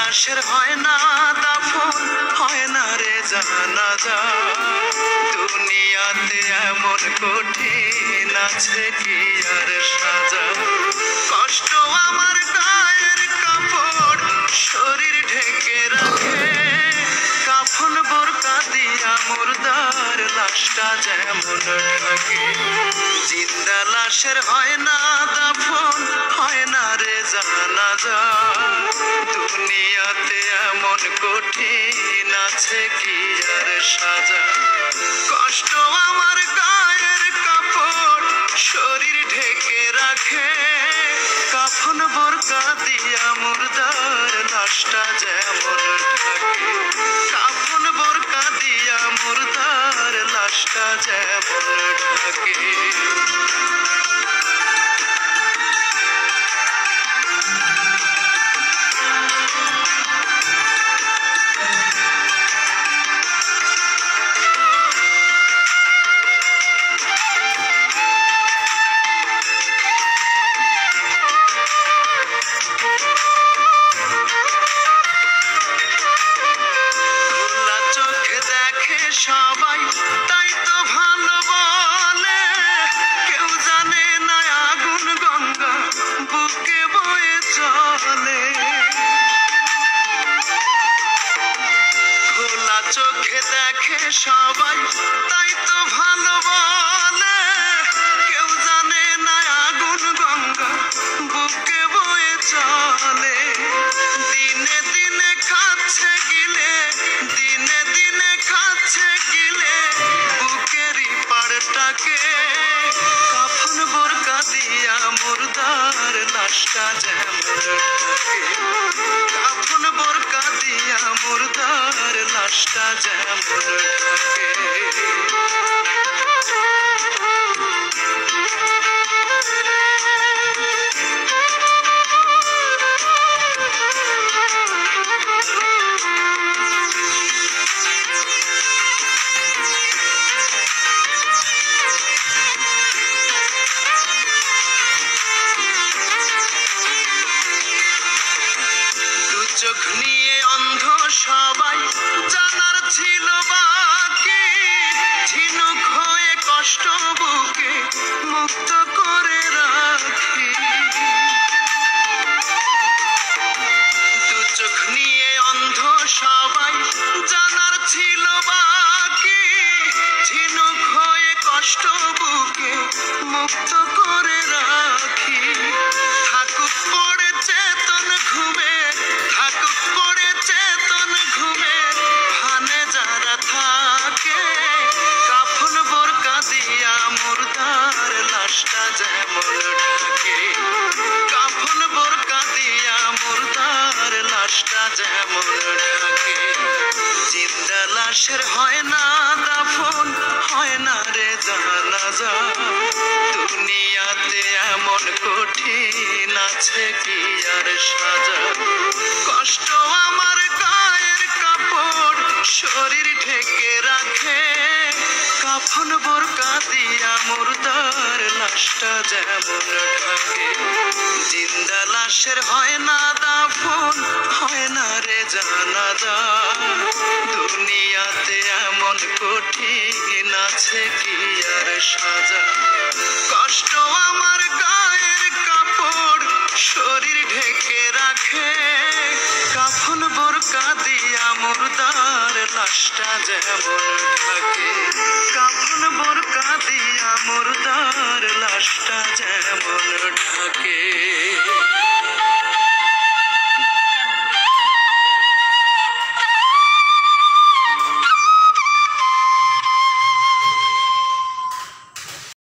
লাশের হয় না দাফন, হয় না রে জানাজা। দুনিয়াতে এমন কঠিন আছে কি আর সাজা। কষ্ট আমার গায়ের কাপড় শরীর ঢেকে রাখে, কাফন বোরকা দিয়া মুর্দার লাশটা যেমন ঢাকে। জিন্দা লাশের হয় না দাফন, হয় না রে জানাজা। দুনিয়াতে এমন কঠিন আছে কি আর সাজা। কষ্ট আমার গায়ের কাপড় শরীর ঢেকে রাখে, কাফন বোরকা দিয়া মুর্দার লাশটা যেমন ঢাকে। কাফন বোরকা দিয়া মুর্দার লাশটা যেমন ঢাকে। সবাই তাই তো ভালো বলে, কেউ জানে না আগুন গঙ্গা বুকে বয়ে চলে। খোলা চোখে দেখে সবাই তাই তো ভালো বলে, কেউ জানে না আগুন গঙ্গা বুকে বয়ে চলে। দিনে দিনে খাচ্ছে গিলে, দিনে দিনে খাচ্ছে গিলে বুকেরই পাড়টাকে। কাফন বোরকা দিয়া মুর্দার লাশটা যেমন ঢাকে। কাফন বোরকা দিয়া মুর্দার লাশটা যেমন ঢাকে। চোখ নিয়ে অন্ধ সবাই জানার ছিল বাকি, ঝিনুক হয়ে কষ্ট বুকে মুক্ত করে রাখি। দু চোখ নিয়ে অন্ধ সবাই জানার ছিল বাকি, ঝিনুক হয়ে কষ্ট বুকে মুক্ত করে রাখি। থাকুক পড়ে চেতন ঘুমে, থাকুক পড়ে চেতন ঘুমে ভানে যারা থাকে। কাফন বোরকা দিয়া মুর্দার লাশটা যেমন ঢাকে। কাফন বোরকা দিয়া মুর্দার লাশটা যেমন ঢাকে। জিন্দা লাশের হয় না দাফন, হয় না রে জানাজা। দুনিয়াতে এমন কঠিন আছে কি আর সাজা। কষ্ট আমার গায়ের কাপড় শরীর ঢেকে রাখে, কাফন বোরকা দিয়া মুর্দার লাশটা যেমন ঢাকে। জিন্দা লাশের হয় না দাফন, হয় না রে জানাজা। দুনিয়াতে এমন কঠিন আছে কি আর সাজা। কষ্ট আমার গায়ের কাপড় শরীর ঢেকে রাখে, কাফন বোরকা দিয়া মুর্দার লাশটা যেমন ঢাকে। কাফন বোরকা দিয়া মুর্দার